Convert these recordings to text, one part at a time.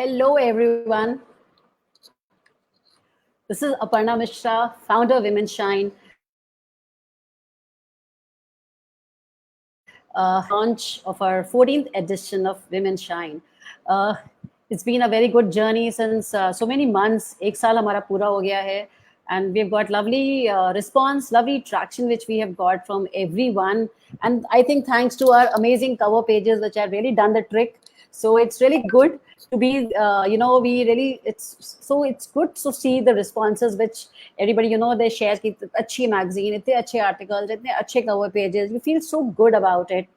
Hello, everyone. This is Aparna Mishra, founder of Women Shine. Launch of our 14th edition of Women Shine. It's been a very good journey since so many months. एक साल हमारा पूरा हो गया है, and we've got lovely response, lovely traction which we have got from everyone. And I think thanks to our amazing cover pages, which have really done the trick. So it's really good to be, it's good to see the responses which everybody, they share ki अच्छी magazine, इतने अच्छे articles, इतने अच्छे cover pages. We feel so good about it.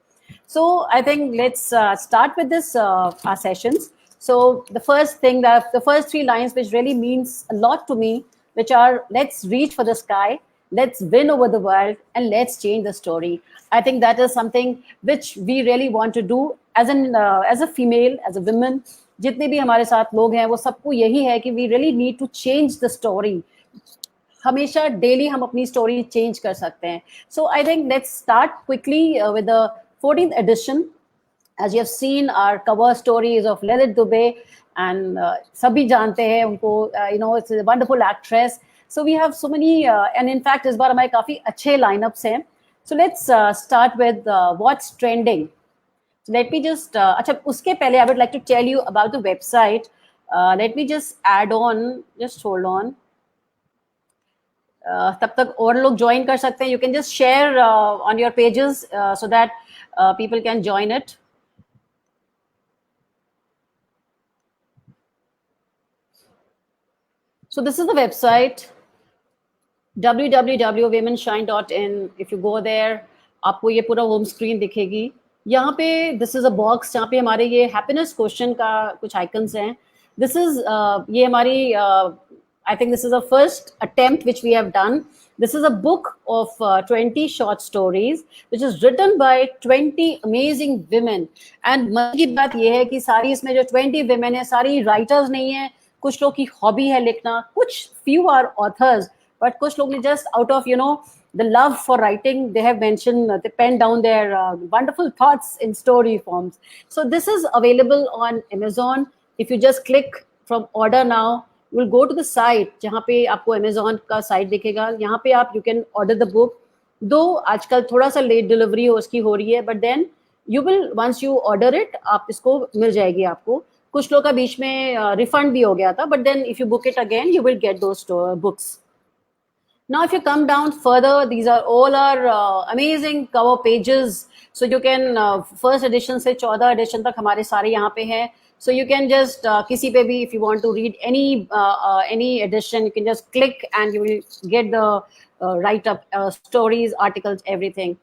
So I think let's start with this our sessions. So the first thing, that the first three lines which really means a lot to me, which are let's reach for the sky, let's win over the world, and let's change the story. I think that is something which we really want to do as a female, as a woman. जितने भी हमारे साथ लोग हैं वो सबको यही है कि we really need to change the story. हमेशा डेली हम अपनी स्टोरी चेंज कर सकते हैं. So I think let's start quickly with the 14th edition. As you have seen, our cover story is of Lalit Dubey, and sabhi jante hain unko, it's a wonderful actress. So we have so many, and in fact इस बार हमारे काफी अच्छे lineups हैं. So let's start with what's trending. So let me just अच्छा उसके पहले I would like to tell you about the website. Let me just add on, just hold on. तब तक और लोग join कर सकते हैं. You can just share on your pages so that people can join it. So this is the website, www.womenshine.in. If you go there, आपको ये पूरा होम स्क्रीन दिखेगी. यहाँ पे दिस इज अ बॉक्स जहाँ पे हमारे ये हैप्पीनेस क्वेश्चन का कुछ आइकन्स हैं. दिस इज ये हमारी I think this is the first attempt which we have done. This is a book of 20 short stories which is written by 20 amazing women. And मजे की बात ये है कि सारी इसमें जो 20 women है सारी writers नहीं है. कुछ लोग की हॉबी है लिखना, कुछ few are authors, but कुछ लोग ने just out of the love for writing, they have mentioned, they penned down their wonderful thoughts in story forms. So this is available on Amazon. If you just click from order now, you will go to the site जहाँ पे आपको Amazon का site दिखेगा. यहाँ पे आप you can order the book. दो आजकल थोड़ा सा late delivery हो उसकी हो रही है, but then you will, once you order it, आप इसको मिल जाएगी आपको. कुछ लोग का बीच में refund भी हो गया था, but then if you book it again, you will get those books. Now, if you come down further, these are all our amazing cover pages. So you can first edition से 14 edition तक हमारे सारे यहाँ पे हैं. So you can just किसी पे भी, if you want to read any edition, you can just click and you will get the write up stories, articles, everything.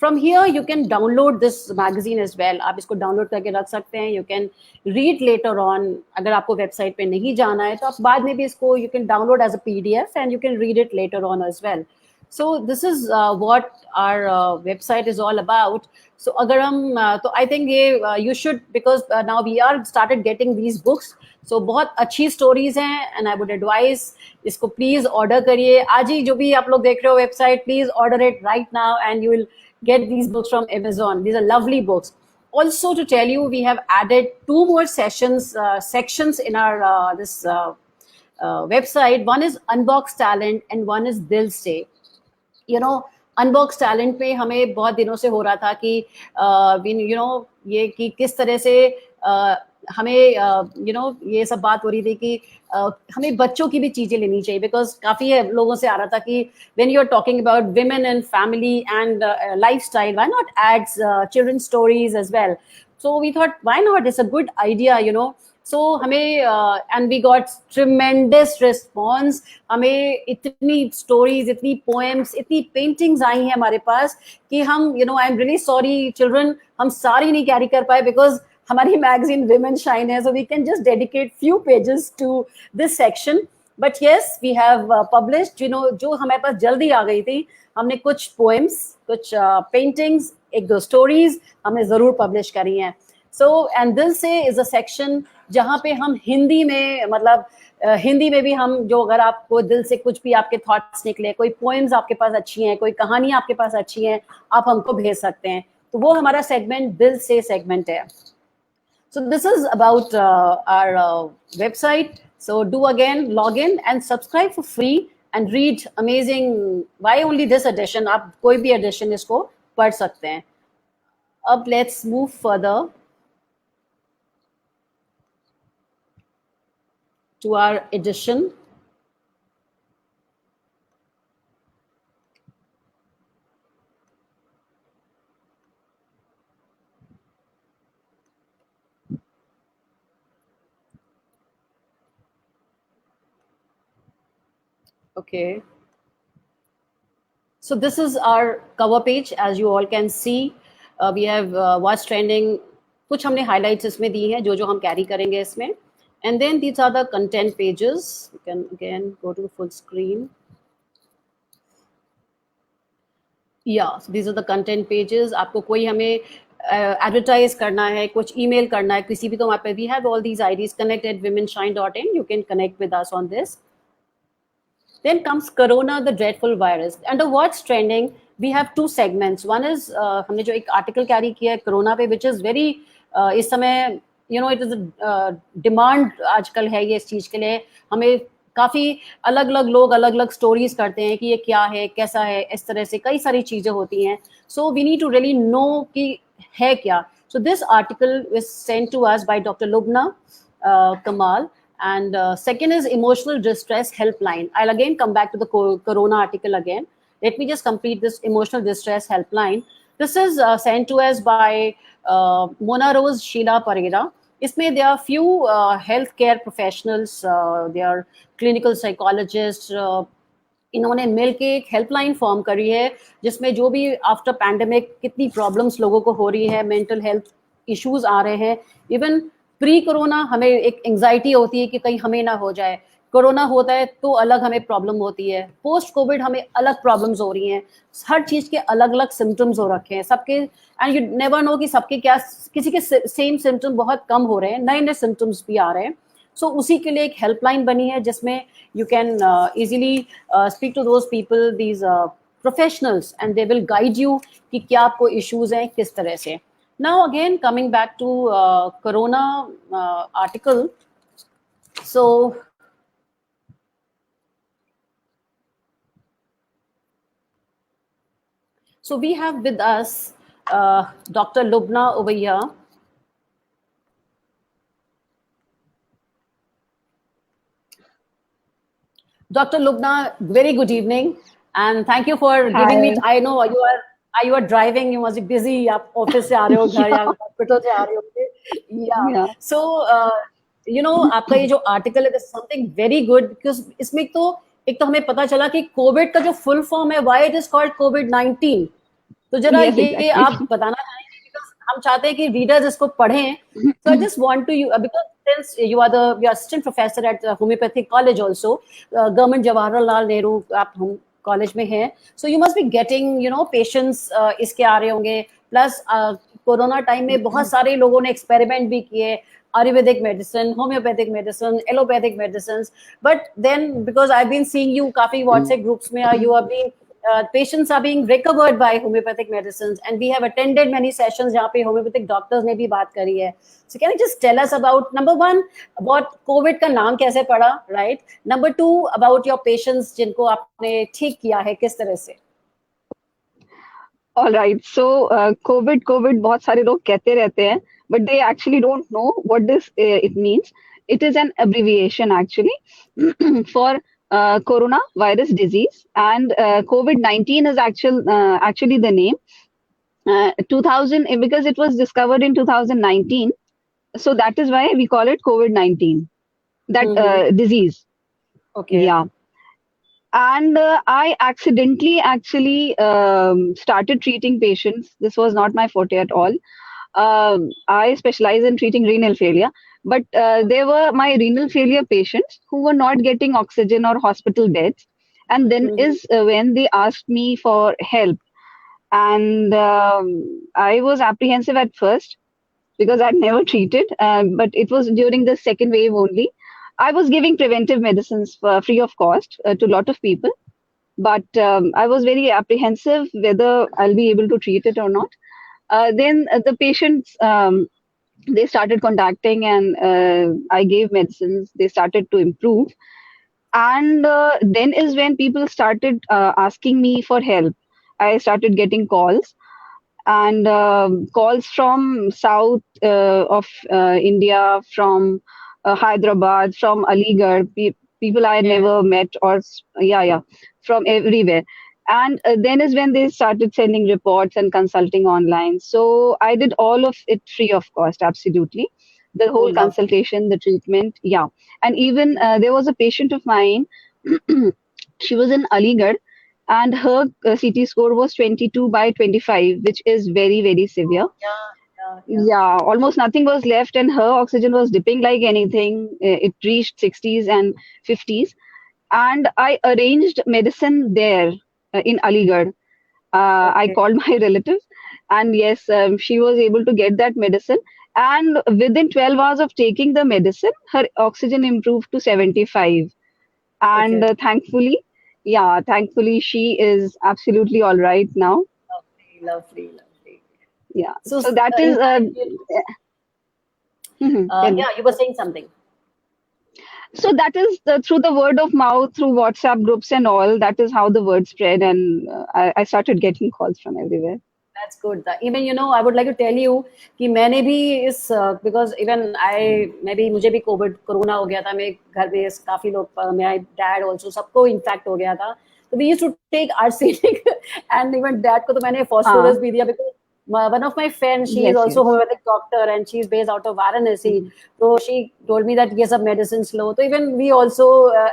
From here you can download this magazine as well. आप इसको download करके रख सकते हैं. You can read later on. अगर आपको website पे नहीं जाना है तो आप बाद में भी इसको you can download as a PDF and you can read it later on as well. So this is what our website is all about. So अगर हम तो I think ये you should, because now we are started getting these books. So बहुत अच्छी stories हैं and I would advise इसको please order करिए. आज ही जो भी आप लोग देख रहे हो website, please order it right now and you will get these books from Amazon. These are lovely books. Also to tell you, we have added 2 more sections in our this website. One is Unbox Talent and one is Dil Se. Unbox Talent पे हमें बहुत दिनों से हो रहा था कि ये कि किस तरह से हमें ये सब बात हो रही थी कि हमें बच्चों की भी चीजें लेनी चाहिए, बिकॉज काफी लोगों से आ रहा था कि when you are talking about women and family and lifestyle, why not ads children stories as well. So we thought why not, it's a good idea. So हमें and we got tremendous response. हमें इतनी stories, इतनी poems, इतनी paintings आई हैं हमारे पास कि हम I am really sorry children, हम सारी नहीं कैरी कर पाए बिकॉज हमारी मैगजीन विमेन शाइन है. So we can just dedicate few pages to this section. But yes, we have published, जो हमारे पास जल्दी आ गई थी, हमने कुछ पोएम्स, कुछ पेंटिंग्स, 1-2 स्टोरीज हमने जरूर पब्लिश करी हैं. सो एंड दिल से इज अ सेक्शन जहाँ पे हम हिंदी में, मतलब हिंदी में भी हम, जो अगर आपको दिल से कुछ भी आपके थॉट्स निकले, कोई पोएम्स आपके पास अच्छी हैं, कोई कहानियां आपके पास अच्छी हैं, आप हमको भेज सकते हैं. तो वो हमारा सेगमेंट दिल से सेगमेंट है. So this is about our website. So do again, log in and subscribe for free and read amazing. Why only this edition? आप कोई भी edition इसको पढ़ सकते हैं. अब let's move further to our edition. Okay. So this is our cover page. As you all can see, we have what's trending. कुछ हमने highlights इसमें दी हैं जो हम carry करेंगे इसमें. And then these are the content pages. You can again go to the full screen. Yeah, so these are the content pages. आपको कोई हमें advertise करना है, कुछ email करना है, किसी भी तो वहाँ पे we have all these IDs. connect@womenshine.in. You can connect with us on this. Then comes Corona, the dreadful virus. Under what's trending, we have two segments. One is हमने जो एक article carry किया है Corona पे, which is very इस समय it is a demand आजकल है ये इस चीज के लिए. हमें काफी अलग अलग लोग अलग अलग स्टोरीज करते हैं कि ये क्या है, कैसा है, इस तरह से कई सारी चीजें होती हैं. So we need to really know कि है क्या. So this article was sent to us by Dr. Lubna Kamal. And second is emotional distress helpline. I'll again come back to the Corona article again. Let me just complete this emotional distress helpline. This is sent to us by Mona Rose Sheila Pereira. इसमें there are few healthcare professionals, they are clinical psychologists. इन्होंने मिलके एक helpline form करी है जिसमें जो भी after pandemic कितनी प्रॉब्लम्स लोगों को हो रही है, मेंटल हेल्थ इश्यूज आ रहे हैं. इवन प्री कोरोना हमें एक एंजाइटी होती है कि कहीं हमें ना हो जाए. कोरोना होता है तो अलग हमें प्रॉब्लम होती है. पोस्ट कोविड हमें अलग प्रॉब्लम्स हो रही हैं. हर चीज के अलग अलग सिम्टम्स हो रखे हैं सबके. एंड यू नेवर नो कि सबके क्या, किसी के सेम सिम्टम बहुत कम हो रहे हैं, नए नए सिम्टम्स भी आ रहे हैं. सो उसी के लिए एक हेल्पलाइन बनी है जिसमें you can easily speak to those people, these professionals, and they will guide you कि क्या आपको इश्यूज हैं, किस तरह से. Now again coming back to Corona article. So we have with us Dr. Lubna over here. Dr. Lubna, very good evening, and thank you for giving me. I know you are driving, you must be busy. आप office से आ रहे हो घर या hospital से आ रहे हो. Yeah. So आपका ये जो आर्टिकल है, this something very good because इसमें एक तो हमें पता चला कि कोविड का जो फुल फॉर्म है, why it is called COVID-19. तो जरा ये आप बताना चाहेंगे because हम चाहते हैं कि रीडर्स इसको पढ़ें. So I just want to because since you are the assistant professor at homeopathic college also, government Jawaharlal Nehru आप हम कॉलेज में है, so you must be getting patients इसके आ रहे होंगे. प्लस कोरोना टाइम में बहुत सारे लोगों ने एक्सपेरिमेंट भी किए, ayurvedic medicine, homeopathic medicine, allopathic medicine. But then because I been seeing you काफी व्हाट्सएप ग्रुप्स में, you are being patients are being recovered by homeopathic medicines, and we have attended many sessions जहाँ पे homeopathic doctors ने भी बात करी है. So can you just tell us about, number one, about COVID का नाम कैसे पड़ा, right? Number two, about your patients जिनको आपने ठीक किया है किस तरह से? All right. So COVID बहुत सारे लोग कहते रहते हैं, but they actually don't know what this it means. It is an abbreviation actually for coronavirus disease, and COVID-19 is actually the name. 2000 because it was discovered in 2019, so that is why we call it COVID-19. That disease. Okay. Yeah. And I accidentally actually started treating patients. This was not my forte at all. I specialize in treating renal failure, but there were my renal failure patients who were not getting oxygen or hospital beds. And then is when they asked me for help. And I was apprehensive at first because I'd never treated, but it was during the second wave only. I was giving preventive medicines free of cost to a lot of people, but I was very apprehensive whether I'll be able to treat it or not. Then the patients they started contacting, and I gave medicines. They started to improve. And then is when people started asking me for help. I started getting calls, and calls from south of India, from Hyderabad, from Aligarh, people I had Yes. never met, or yeah, yeah, from everywhere. And then is when they started sending reports and consulting online. So I did all of it free of cost, absolutely. The Oh, whole love. consultation, the treatment, yeah. And even there was a patient of mine, she was in Aligarh, and her CT score was 22 by 25, which is very, very severe. Yeah, yeah, yeah. Yeah, almost nothing was left, and her oxygen was dipping like anything. It reached 60s and 50s. And I arranged medicine there in Aligarh. I Okay. called my relative, and yes, she was able to get that medicine. And within 12 hours of taking the medicine, her oxygen improved to 75. And Okay. thankfully, she is absolutely all right now. Lovely, lovely, lovely. Yeah. So, So that in is, my opinion, tell me. yeah, you were saying something. So that is through the word of mouth, through WhatsApp groups and all. That is how the word spread, and I started getting calls from everywhere. That's good. Even I would like to tell you कि मैंने भी इस because even I maybe मुझे भी Covid corona हो गया था मेरे घर में काफी लोग मेरा डैड also सबको इन्फेक्ट हो गया था तो we used to take arsenic and even dad को तो मैंने Ah, phosphorus भी दिया because one of my friends she is yes, also yes. homeopathic doctor and she is based out of Varanasi Mhm. so she told me that ये सब medicines लो तो even we also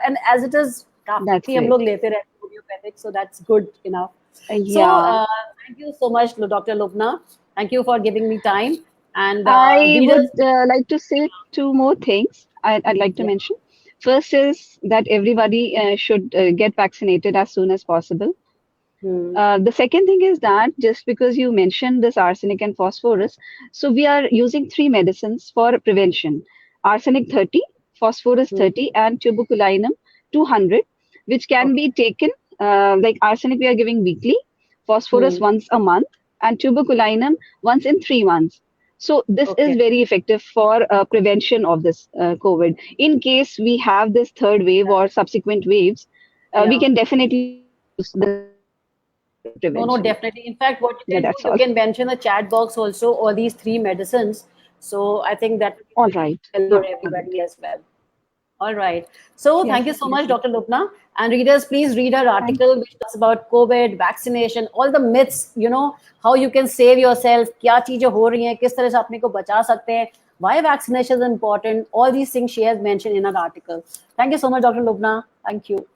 and as it is That's काफी हम great. लोग लेते रहते हैं homeopathic so that's good enough. So, Yeah. thank you so much, Dr. Lubna. Thank you for giving me time. And I readers, would like to say two more things I'd like to yeah, mention. First is that everybody should get vaccinated as soon as possible. hmm, The second thing is that just because you mentioned this arsenic and phosphorus, so we are using three medicines for prevention: arsenic 30, phosphorus hmm, 30, and tuberculinum 200, which can okay, be taken like arsenic we are giving weekly, phosphorus hmm, once a month, and tuberculinum once in 3 months. So this is okay, very effective for prevention of this COVID. In case we have this third wave or subsequent waves, we yeah. can definitely use this for No, no, prevention. definitely. In fact, what you Yeah, can do, that's you all. can mention the chat box also, all these three medicines. So I think that will be All very right. helpful Yeah, for all right. everybody as well. All right. So Yes, thank you so yes, much, yes. Dr. Lupna. And readers, please read our Thank article which talks about COVID, vaccination, all the myths, how you can save yourself, क्या चीजें हो रही हैं, किस तरह से अपने को बचा सकते हैं, why vaccination is important, all these things she has mentioned in her article. Thank you so much, Dr. Lubna. Thank you.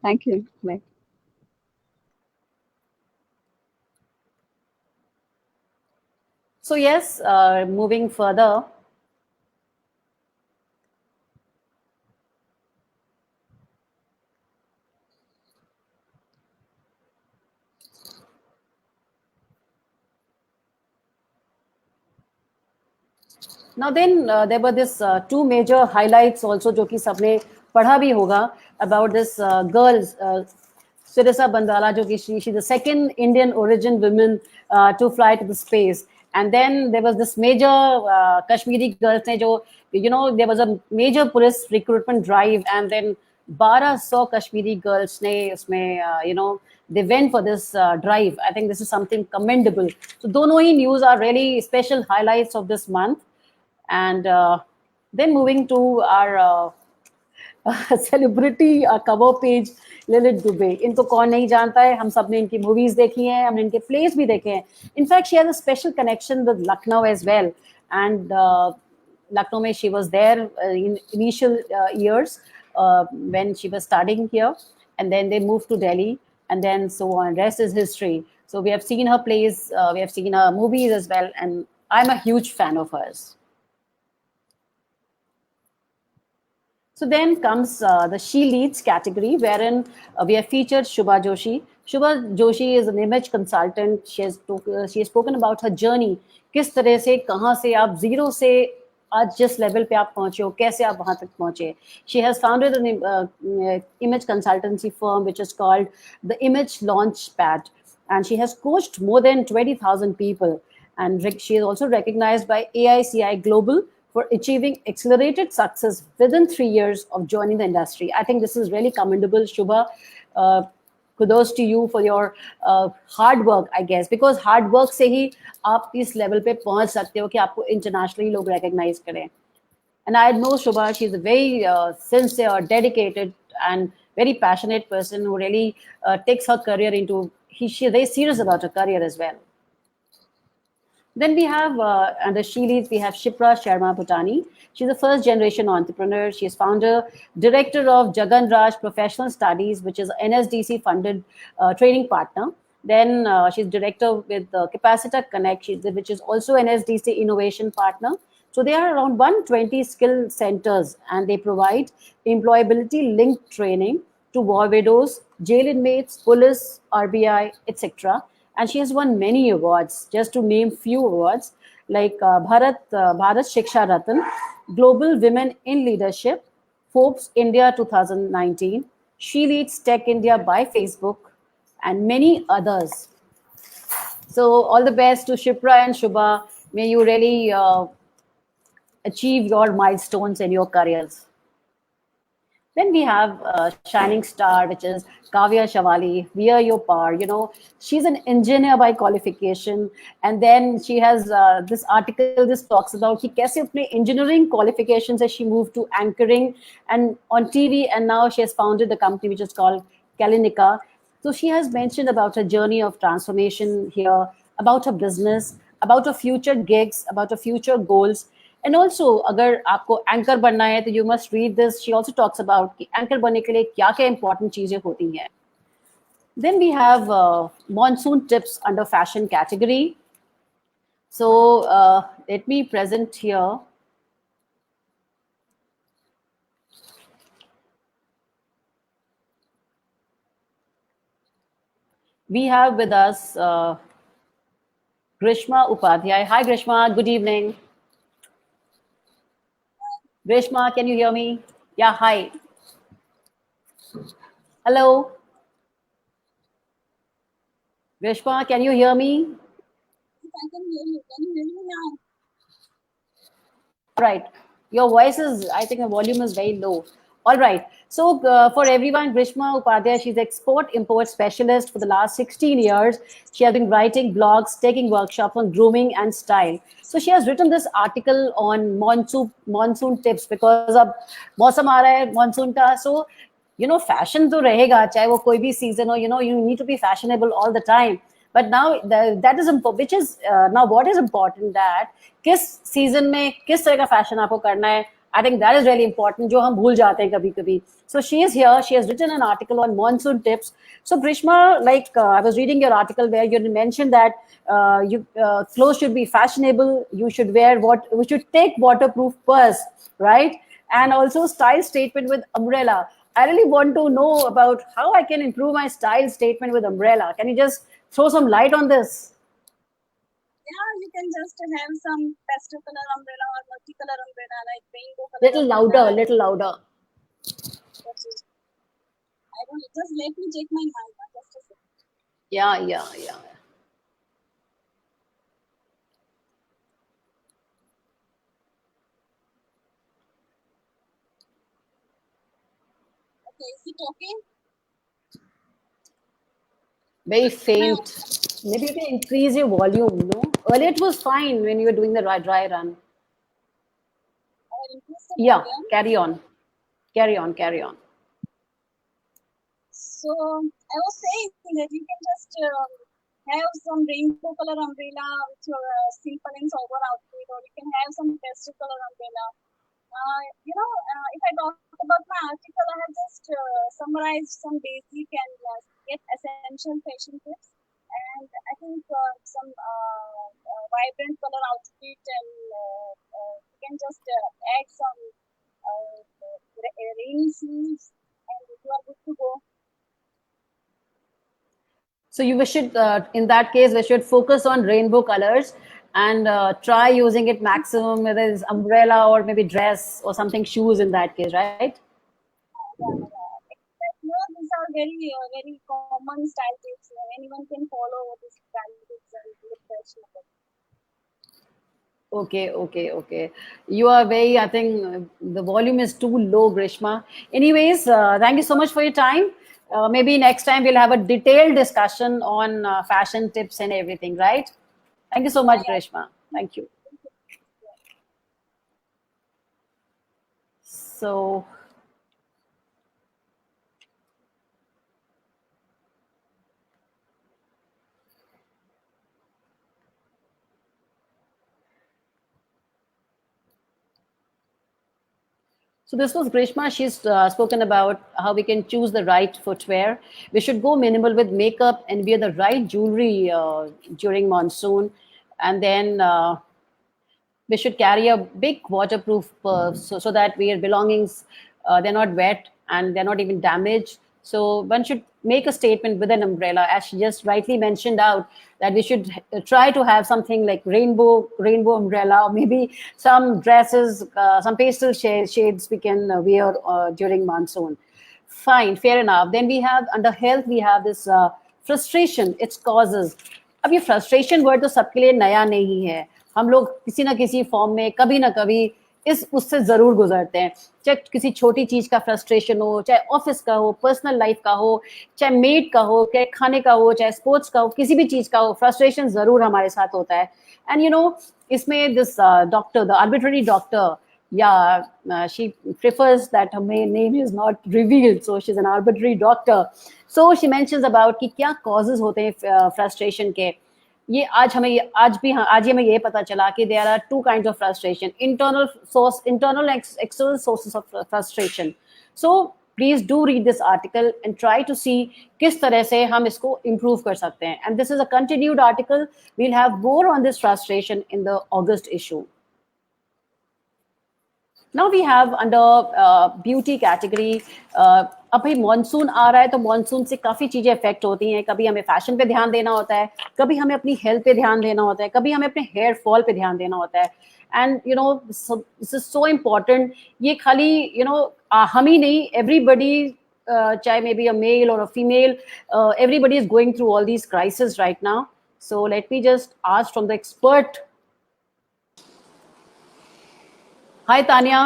thank you. Bye. So yes, moving further, now then there were this two major highlights also जो कि सबने पढ़ा भी होगा about this girls Sirisa Bandala जो कि she's the second Indian origin woman to fly to the space and then there was this major Kashmiri girls ने जो there was a major police recruitment drive and then 1200 Kashmiri girls ने उसमें they went for this drive. I think this is something commendable. So दोनों ही news are really special highlights of this month. And then moving to our celebrity cover page, Lilith Dubey. इनको कौन नहीं जानता है हम सब ने इनकी मूवीज देखी हैं हमने इनके प्लेस भी देखे हैं in fact she has a special connection with Lucknow as well and Lucknow mein she was there in initial years when she was studying here and then they moved to Delhi and then so on rest is history so we have seen her plays we have seen her movies as well and I'm a huge fan of hers. So then comes the She Leads category, wherein we have featured Shubha Joshi. Shubha Joshi is an image consultant. She has spoken about her journey. किस तरह से कहाँ से आप zero से आज जिस level पे आप पहुंचे हो कैसे आप वहां तक पहुंचे she has founded an image consultancy firm which is called the Image Launchpad and she has coached more than 20,000 people And she is also recognized by AICI Global for achieving accelerated success within 3 years of joining the industry. I think this is really commendable, Shubha. Uh, Kudos to you for your hard work, I guess, because hard work से ही आप इस level पे पहुंच सकते हो कि आपको internationally लोग recognize करें. And I know Shubha, she's a very sincere, dedicated, and very passionate person who really takes her career into. She's very serious about her career as well. Then we have, under She Leads, we have Shipra Sharma Bhutani. She's a first generation entrepreneur. She is founder, director of Jagan Raj Professional Studies, which is NSDC funded training partner. Then she's director with Capacita Connect, which is also NSDC innovation partner. So there are around 120 skill centers, and they provide employability linked training to war widows, jail inmates, police, RBI, etc. And she has won many awards. Just to name few awards, like Bharat Shiksha Ratan, Global Women in Leadership, Forbes India 2019, She Leads Tech India by Facebook, and many others. So all the best to Shipra and Shubha. May you really achieve your milestones in your careers. Then we have Shining Star, which is Kavya Shavali, Wear Your Power. You know, she's an engineer by qualification. And then she has this article, this talks about कि कैसे अपने engineering qualifications as she moved to anchoring and on TV. And now she has founded the company, which is called Kalinika. So she has mentioned about her journey of transformation here, about her business, about her future gigs, about her future goals. And also, अगर आपको anchor बनना है तो you must read this. She also talks about कि anchor बनने के लिए क्या क्या important चीजें होती हैं. Then we have monsoon tips under fashion category. So let me present here. We have with us Grishma Upadhyay. Hi, Grishma. Good evening. Grishma, can you hear me? Yeah, hi. Hello. Grishma, can you hear me? I can hear you. Can you hear me now? Right. Your voice is, I think the volume is very low. All right. So for everyone, Grishma Upadhyay, she's export import specialist for the last 16 years. She has been writing blogs, taking workshops on grooming and style. So she has written this article on monsoon tips because अब मौसम आ रहा है monsoon का. So fashion तो रहेगा चाहे वो कोई भी season हो. You need to be fashionable all the time. But now that is which is now what is important that किस season में किस तरह का fashion आपको करना है. I think that is really important जो हम भूल जाते हैं कभी-कभी. So she is here. She has written an article on monsoon tips. So Grishma, like I was reading your article where you mentioned that clothes should be fashionable. You should we should take waterproof purse, right? And also style statement with umbrella. I really want to know about how I can improve my style statement with umbrella. Can you just throw some light on this? Yeah, you can just have some pastel color umbrella or multicolor umbrella, like rainbow color. Little louder, little louder. I don't know. Just let me check my mic. Just a second. Yeah. Okay, is it okay? Very faint. Maybe you can increase your volume, no? Earlier it was fine when you were doing the dry run. Yeah, carry on. So I was saying that you can just have some rainbow color umbrella with your simple and sober outfit, or you can have some pastel color umbrella. If I talk about my article, I have just summarized some basic and yet essential fashion tips, and I think some vibrant color outfit, and you can just add some rainy shoes, and you are good to go. So we should, in that case, we should focus on rainbow colors and try using it maximum, whether it's umbrella or maybe dress or something, shoes in that case, right? These are very common style tips. Anyone can follow these style tips and look fashionable. Okay. You are very, I think the volume is too low, Grishma. Anyways, thank you so much for your time. Maybe next time we'll have a detailed discussion on fashion tips and everything, right? Thank you so Yeah, much, yeah. Grishma. Thank you. So, so this was Grishma. She's spoken about how we can choose the right footwear. We should go minimal with makeup and wear the right jewelry during monsoon, and then we should carry a big waterproof purse so that our belongings they're not wet and they're not even damaged. So one should make a statement with an umbrella, as she just rightly mentioned out, that we should try to have something like rainbow umbrella, or maybe some dresses, some pastel shades we can wear during monsoon. Fine, fair enough. Then we have under health, we have this frustration, its causes. अब ये frustration word तो सबके लिए नया नहीं है. हम लोग किसी ना किसी फॉर्म में कभी ना कभी इस उससे जरूर गुजरते हैं. चाहे किसी छोटी चीज का फ्रस्ट्रेशन हो, चाहे ऑफिस का हो, पर्सनल लाइफ का हो, चाहे मेड का हो, चाहे खाने का हो, चाहे स्पोर्ट्स का हो, किसी भी चीज का हो, फ्रस्ट्रेशन जरूर हमारे साथ होता है. एंड यू नो, इसमें this doctor, the arbitrary doctor, yeah, she prefers that her main name is not revealed, so she's an arbitrary doctor. So she mentions about कि क्या causes होते हैं frustration के. ये आज ही हमें ये पता चला कि there are two kinds of frustration: internal and external sources of frustration. So please do read this article and try to see किस तरह से हम इसको improve कर सकते हैं. And this is a continued article. We'll have more on this frustration in the August issue. Now we have under beauty category. अब भाई मॉनसून आ रहा है तो मॉनसून से काफ़ी चीज़ें अफेक्ट होती हैं. कभी हमें फैशन पे ध्यान देना होता है, कभी हमें अपनी हेल्थ पे ध्यान देना होता है, कभी हमें अपने हेयर फॉल पे ध्यान देना होता है. And you know, this is so important. ये खाली हम ही नहीं, एवरीबडी, चाहे मे बी अ मेल और a female, everybody is going through all these crisis right now. So let me just ask from the expert. Hi, Tanya.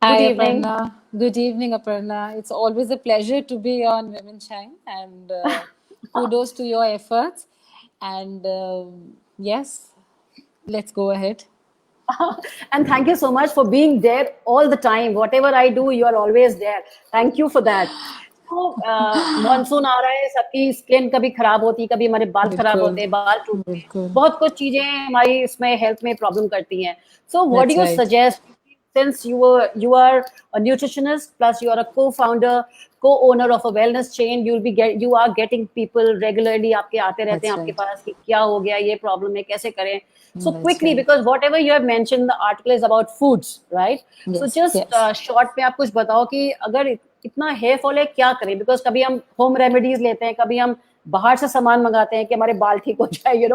Hi, Good evening. Aparna. Good evening, Aparna. It's always a pleasure to be on Women Shine, and kudos to your efforts. And yes, let's go ahead. And thank you so much for being there all the time. Whatever I do, you are always there. Thank you for that. तो monsoon आ रहा है, सबकी skin कभी खराब होती, कभी हमारे बाल खराब होते हैं, बाल टूटते हैं, बिल्कुल. बहुत कुछ चीजें हमारी इसमें हेल्थ में प्रॉब्लम करती हैं. So what do That's you right. suggest, since you are a nutritionist plus you are a co-founder, co-owner of a wellness chain, you are getting people regularly, आपके आते रहते हैं That's आपके right. पास कि क्या हो गया, ये प्रॉब्लम है, कैसे करें. So That's quickly, right. because whatever you have mentioned, the article is about foods, right? So Yes, just yes. short में आप कुछ बताओ कि अगर इतना हेयर फॉल है, क्या करें? बिकॉज कभी हम होम रेमेडीज लेते हैं, कभी हम बाहर से सामान मंगाते हैं कि हमारे बाल ठीक हो जाए,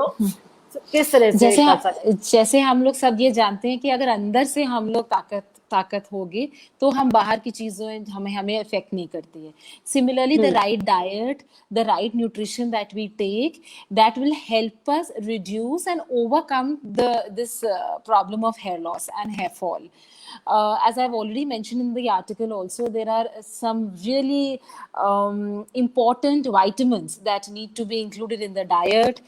किस तरह से कर सकते? जैसे हम लोग सब ये जानते हैं कि अगर अंदर से हम लोग ताकत होगी तो हम बाहर की चीजों हमें इफेक्ट नहीं करती है. Similarly the right diet, the right nutrition that we take, that will help us reduce and overcome this problem of hair loss and hair fall. As I've already mentioned in the article also, there are some really important vitamins that need to be included in the diet.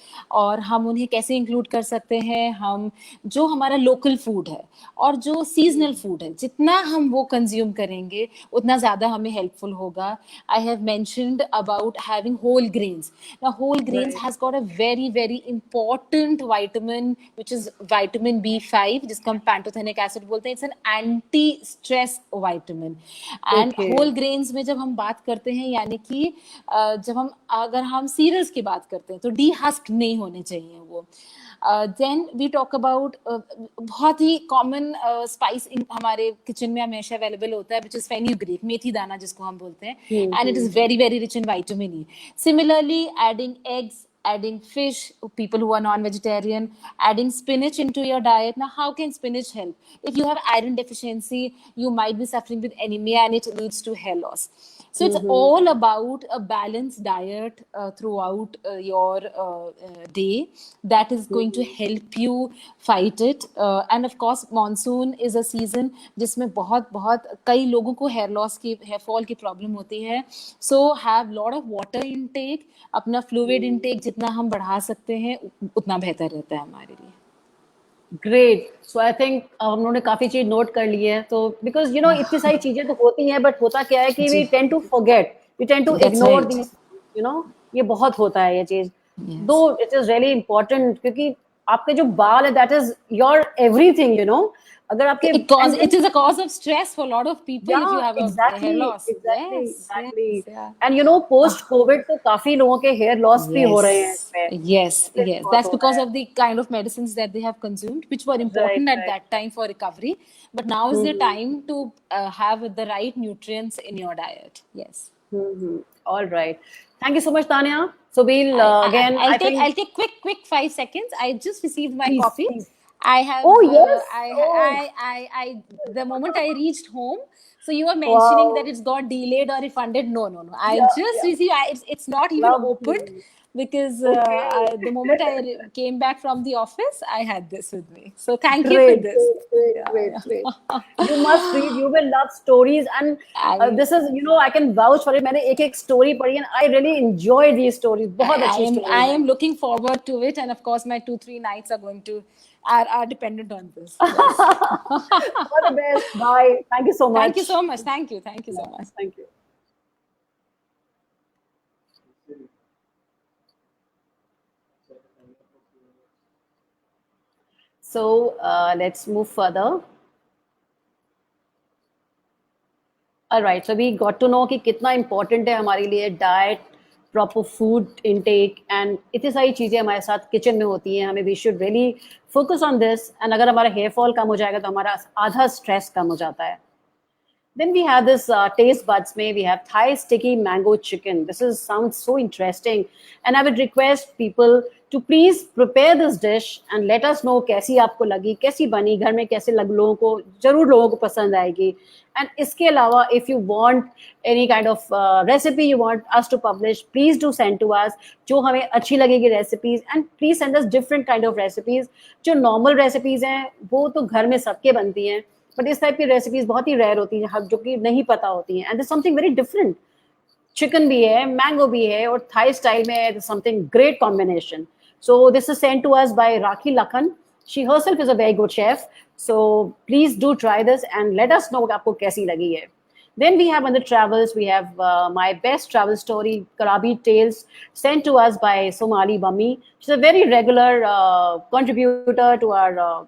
और हम उन्हें कैसे include कर सकते हैं? हम जो हमारा local food है और जो seasonal food है, जितना हम वो consume करेंगे उतना ज़्यादा हमें helpful होगा. I have mentioned about having whole grains. Now whole grains has got a very very important vitamin which is vitamin B5, जिसको हम pantothenic acid बोलते हैं. It's an anti-stress vitamin. And whole grains में जब हम बात करते हैं, यानी कि अगर हम cereals की बात करते हैं तो dehusked नहीं होने चाहिए वो. Then we talk about बहुत ही common spice हमारे kitchen में हमेशा available होता है, which is fenugreek, मेथी दाना जिसको हम बोलते हैं, and it is very very rich in vitamin E. Similarly, adding eggs, adding fish, people who are non-vegetarian, adding spinach into your diet. Now, how can spinach help? If you have iron deficiency, you might be suffering with anemia and it leads to hair loss. So it's all about a balanced diet throughout your day that is going to help you fight it. And of course, monsoon is a season जिसमें बहुत कई लोगों को hair loss की hair fall की problem होती है. So have lot of water intake, अपना fluid intake जितना हम बढ़ा सकते हैं उतना बेहतर रहता है हमारे लिए. ग्रेट. सो आई थिंक हम लोगों ने काफी चीज नोट कर ली है. तो बिकॉज यू नो इतनी सारी चीजें तो होती हैं, बट होता क्या है कि we tend to forget, we tend to ignore these, you know, ये बहुत होता है ये चीज. दो इट इज रियली इम्पोर्टेंट, क्योंकि आपके जो बाल है that is your everything, you know. अगर आपके it is a cause of stress for a lot of people if you have a hair loss. Exactly. And you know, post COVID तो काफी लोगों के hair loss भी हो रहे हैं इसमें. Yes. That's because of the kind of medicines that they have consumed, which were important at that time for recovery. But now is the time to have the right nutrients in your diet. Yes. All right. Thank you so much, Tanya. So we'll again. I'll take quick 5 seconds. I just received my coffee. Please. I have. Oh yes. I the moment I reached home. So you were mentioning that it's got delayed or refunded. No. I just received. It's not even opened because the moment I came back from the office, I had this with me. So thank you for this. Great. You must read. You will love stories, and this is, you know, I can vouch for it. मैंने एक story पढ़ी and I really enjoy these stories. बहुत अच्छी stories. I am looking forward to it, and of course, my 2-3 nights are dependent on this. Yes. All the best. Bye. Thank you so much. Thank you so much. Thank you so much. Thank you. So let's move further. All right. So we got to know कि कितना important है हमारे लिए diet, proper food intake, and इतनी सारी चीजें हमारे साथ किचन में होती हैं. हमें we should really focus on this. And अगर हमारा hair fall कम हो जाएगा तो हमारा आधा stress कम हो जाता है. Then we have this taste buds में we have Thai sticky mango chicken. This sounds so interesting, and I would request people to please prepare this dish and let us know कैसी आपको लगी, कैसी बनी, घर में कैसे लोगों को, जरूर लोगों को पसंद आएगी. And इसके अलावा if you want any kind of recipe you want us to publish, please do send to us जो हमें अच्छी लगेगी recipes, and please send us different kind of recipes. जो normal recipes हैं वो तो घर में सबके बनती हैं, but इस टाइप की रेसिपीज बहुत ही रेयर होती हैं जो कि नहीं पता होती हैं. And this something very different. Chicken भी है, मैंगो भी है, और थाई स्टाइल में है. Something great combination. So this is sent to us by Rakhi Lakhan. She herself is a very good chef. So please do try this and let us know आपको कैसी लगी है. Then we have on the travels, we have my best travel story, Karabi Tales, sent to us by Somali Bami. She's a very regular contributor to our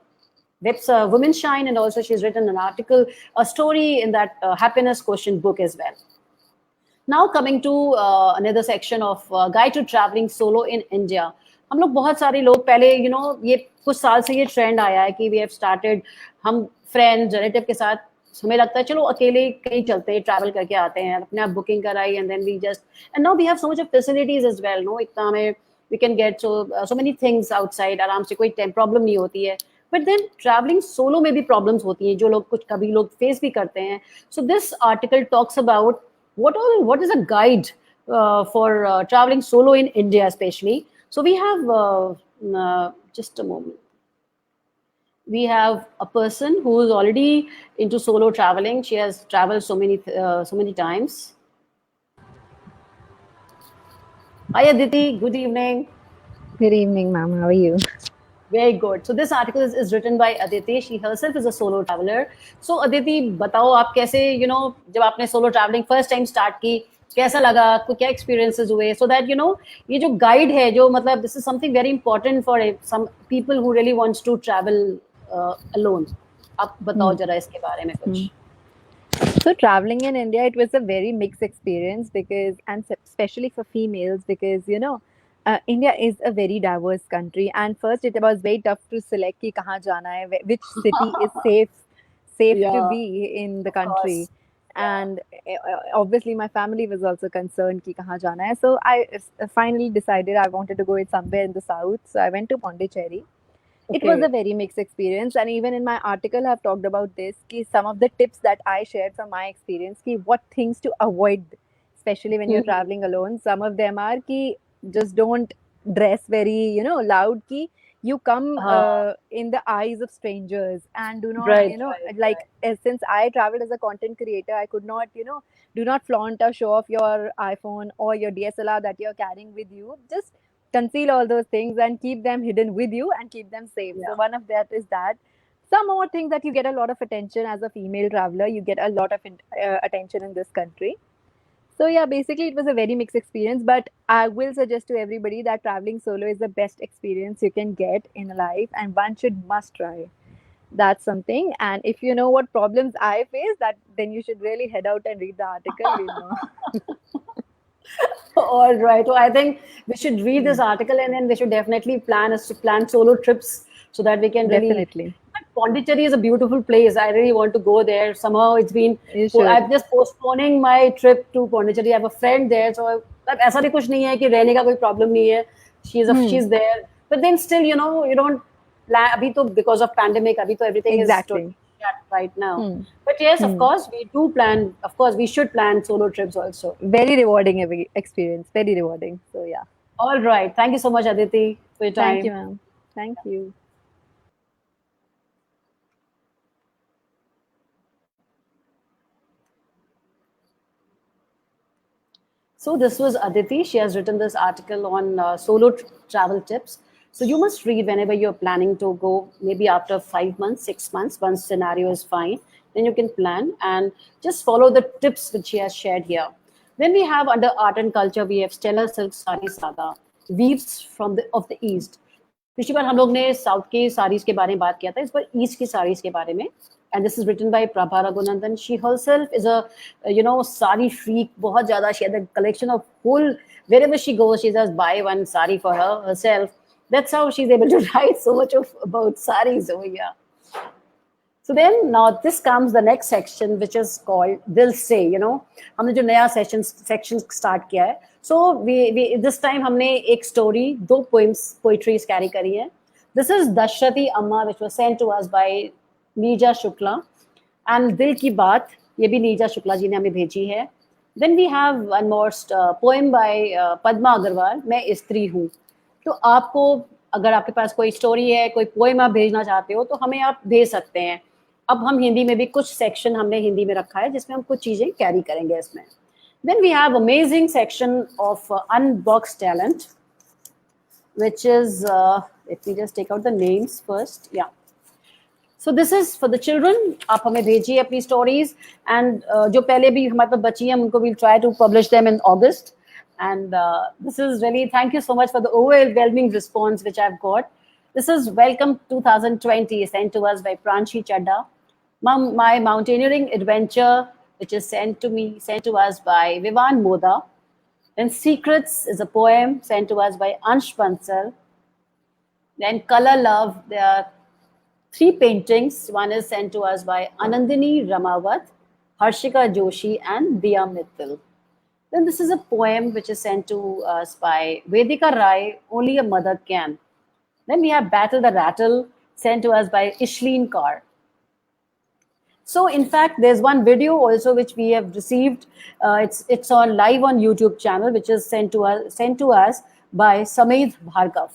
Women's Shine, and also she's written an article, a story in that happiness quotient book as well. Now coming to another section of guide to traveling solo in India. हम लोग बहुत सारे लोग पहले, you know, ये कुछ साल से ये ट्रेंड आया है कि we have started, हम फ्रेंड रिलेटिव के साथ, हमें लगता है चलो अकेले कहीं चलते हैं, ट्रैवल करके आते हैं, अपने आप बुकिंग कराई, and then we just, and now we have so much of facilities as well, no, इतना हमें we can get so many things outside, आराम से कोई प्रॉब्लम नहीं होती है. बट देन ट्रैवलिंग सोलो में भी प्रॉब्लम्स होती हैं जो लोग कुछ कभी लोग फेस भी करते हैं. So this article talks about what is a guide for traveling solo in India especially. So we have just a moment. We have a person who is already into solo traveling. She has traveled so many times. Hi Aditi, good evening. Good evening, ma'am. How are you? Very good. So this article is written by Aditi. She herself is a solo traveler. So Aditi, बताओ आप कैसे, you know, जब आपने solo traveling first time start की, कैसा लगा, आपको क्या experiences हुए, so that you know ये जो guide है, जो मतलब this is something very important for some people who really wants to travel alone. आप बताओ जरा इसके बारे में कुछ. So traveling in India, it was a very mixed experience because, and especially for females, because you know, India is a very diverse country, and first it was very tough to select कि कहाँ जाना है, which city is safe Yeah, to be in the country. and obviously my family was also concerned कि कहाँ जाना है. So I finally decided I wanted to go it somewhere in the south. So I went to Pondicherry. It was a very mixed experience, and even in my article I've talked about this कि some of the tips that I shared from my experience कि what things to avoid, especially when you're traveling alone. Some of them are कि just don't dress very loud कि you come in the eyes of strangers, and do not since I traveled as a content creator, I could not do not flaunt or show off your iPhone or your DSLR that you're carrying with you. Just conceal all those things and keep them hidden with you and keep them safe. So one of that is that. Some more things that you get a lot of attention as a female traveler. You get a lot of attention in this country. So yeah, basically it was a very mixed experience, but I will suggest to everybody that traveling solo is the best experience you can get in life, and one should must try. That's something. And if you know what problems I face, that then you should really head out and read the article. All right. So I think we should read this article, and then we should definitely plan solo trips so that we can really. Definitely. Pondicherry is a beautiful place. I really want to go there. Somehow it's been. You should. I'm just postponing my trip to Pondicherry. I have a friend there, so ऐसा भी कुछ नहीं है कि रहने का कोई problem नहीं है. She's there, but then still, you don't plan. अभी तो because of pandemic, अभी तो everything Exactly. is shut right now. But yes, of course, we do plan. Of course, we should plan solo trips also. Very rewarding experience. Very rewarding. So yeah. All right. Thank you so much, Aditi, for your time. Thank you, ma'am. Thank you. So this was Aditi. She has written this article on solo travel tips. So you must read whenever you're planning to go, maybe after 5 months, 6 months, once scenario is fine, then you can plan and just follow the tips which she has shared here. Then we have under art and culture, we have Stella Silk Sari Saga, weaves of the East. पिछली बार हम लोग ने south की साड़ीज के बारे में बात किया था, इस बार ईस्ट की साड़ीज के बारे में. And this is written by Prabha Raghunandan. She herself is a sari freak. बहुत ज़्यादा. She had a collection of whole. Wherever she goes, she just buy one sari for herself. That's how she's able to write so much about saris over here. So then now this comes the next section, which is called Dil Se. हमने जो नया section start किया है. So we this time हमने एक story, 2 poetries carry करी है. This is Dashrati Amma, which was sent to us by नीजा Shukla, and दिल की बात, ये भी नीजा शुक्ला जी ने हमें भेजी है. Then we have one more poem by Padma Agarwal, मैं स्त्री हूँ. तो आपको अगर आपके पास कोई स्टोरी है, कोई पोएम आप भेजना चाहते हो, तो हमें आप भेज सकते हैं. अब हम हिंदी में भी कुछ सेक्शन हमने हिंदी में रखा है जिसमें हम कुछ चीजें कैरी करेंगे इसमें. Then we have amazing section of unboxed talent, which is let me just take out the names first. Yeah. So this is for the children. आप हमें भेजिए अपनी stories, and जो पहले भी हमारे पास बची हैं उनको we'll try to publish them in August. And this is really, thank you so much for the overwhelming response which I've got. This is Welcome 2020, sent to us by Pranshi Chadda. My mountaineering adventure, which is sent to us by Vivan Moda. Then Secrets is a poem sent to us by Ansh Bansal. Then Color Love, there are 3 paintings. One is sent to us by Anandini Ramawat, Harshika Joshi, and Diya Mittal. Then this is a poem which is sent to us by Vedika Rai, Only a Mother Can. Then we have Battle the Rattle, sent to us by Ishleen Kaur. So in fact, there's one video also which we have received. It's on live on YouTube channel, which is sent to us by Sameed Bhargav.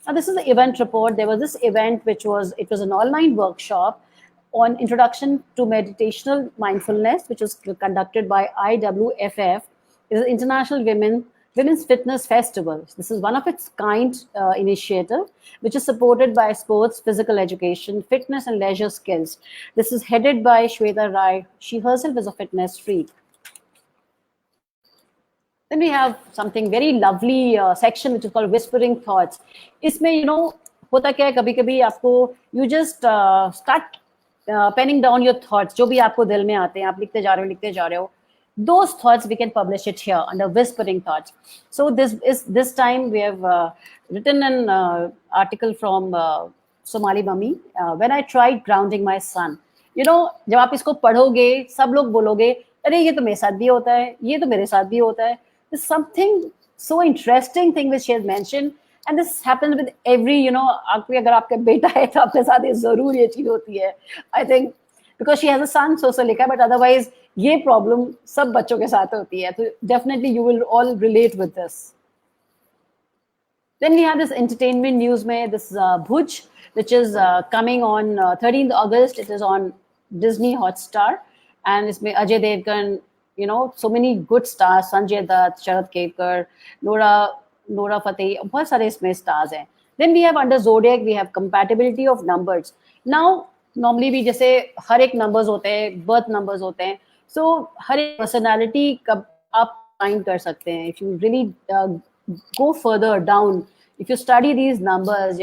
Now this is the event report. There was this event it was an online workshop on introduction to meditational mindfulness, which was conducted by IWFF. It is an International Women's Fitness Festival. This is one of its kind initiative, which is supported by sports, physical education, fitness and leisure skills. This is headed by Shweta Rai. She herself is a fitness freak. Then we have something very lovely section which is called Whispering Thoughts. इसमें होता क्या है, कभी-कभी आपको you just start penning down your thoughts, जो भी आपको दिल में आते हैं, आप लिखते जा रहे हो. Those thoughts we can publish it here under Whispering Thoughts. So this time we have written an article from Somali Mummy. When I tried grounding my son, जब आप इसको पढ़ोगे सब लोग बोलोगे अरे ये तो मेरे साथ भी होता है, ये तो मेरे साथ भी होता है. There's something so interesting thing which she has mentioned, and this happens with every, आपके अगर आपका बेटा है तो आपके साथ ये जरूर ये चीज होती है. I think because she has a son, so लिखा है, but otherwise ये प्रॉब्लम सब बच्चों के साथ होती है. तो definitely you will all relate with this. Then we have this entertainment news में this Bhuj, which is coming on 13th August. It is on Disney Hotstar, and इसमें Ajay Devgan, so many good stars, Sanjay Dutt, Sharad Kevkar, Nora Fateh, बहुत सारे इसमें stars हैं. Then we have under Zodiac, we have compatibility of numbers. Now, normally भी जैसे हर एक numbers होते हैं, birth numbers होते हैं, so हर एक personality कब आप find कर सकते हैं. If you really go further down, if you study these numbers,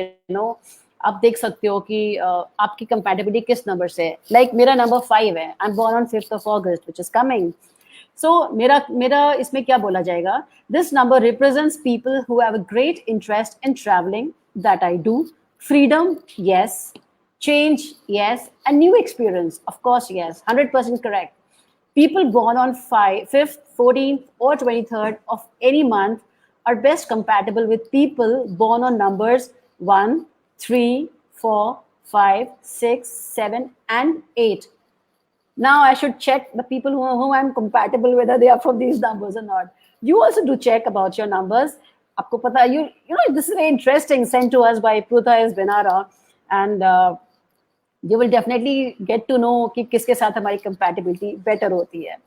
आप देख सकते हो कि आपकी compatibility किस number से है. Like मेरा number 5 है. I'm born on 5th of August, which is coming. So मेरा इसमें क्या बोला जाएगा? This number represents people who have a great interest in traveling, that I do. Freedom, yes. Change, yes. And new experience, of course, yes. 100% correct. People born on 5th, 14th, or 23rd of any month are best compatible with people born on numbers 1, 3, 4, 5, 6, 7, and 8. Now I should check the people whom I'm compatible, whether they are from these numbers or not. You also do check about your numbers. आपको पता, you know, this is very interesting, sent to us by Pruta S. Benara, and you will definitely get to know कि किसके साथ हमारी compatibility better होती है.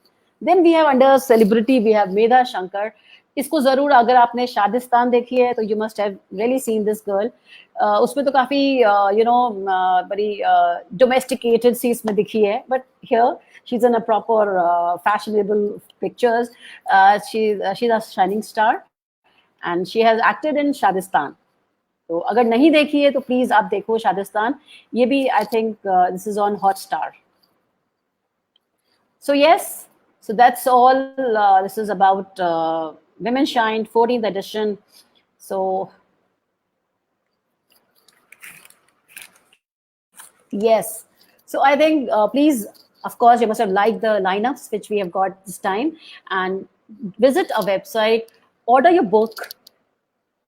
Then we have under celebrity, we have Medha Shankar. इसको जरूर, अगर आपने शादिस्तान देखी है तो you must have really seen this girl. उसमें तो काफी बड़ी domesticated सी इसमें दिखी है, but here she's in a proper fashionable pictures. She's a shining star and she has acted in शादिस्तान. तो अगर नहीं देखी है तो प्लीज आप देखो शादिस्तान. ये भी I think this is on Hotstar. So yes, so that's all. This is about Women Shine 14th edition. So yes, so I think please, of course, you must have liked the lineups which we have got this time, and visit our website, order your book,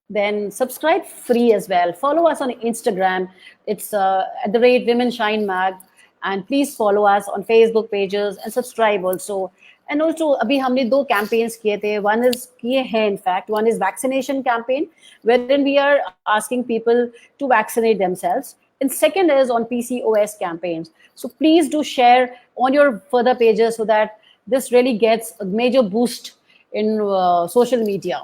then subscribe free as well. Follow us on Instagram. It's at the rate Women Shine Mag, and please follow us on Facebook pages and subscribe also. And also, अभी हमने 2 campaigns किए थे. One is किए हैं, in fact. One is vaccination campaign, wherein we are asking people to vaccinate themselves. And second is on PCOS campaigns. So please do share on your further pages so that this really gets a major boost in social media.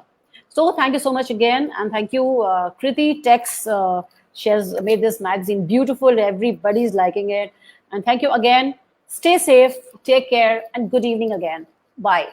So thank you so much again, and thank you, Kriti Tex. She has made this magazine beautiful. Everybody's liking it. And thank you again. Stay safe, take care, and good evening again. Bye.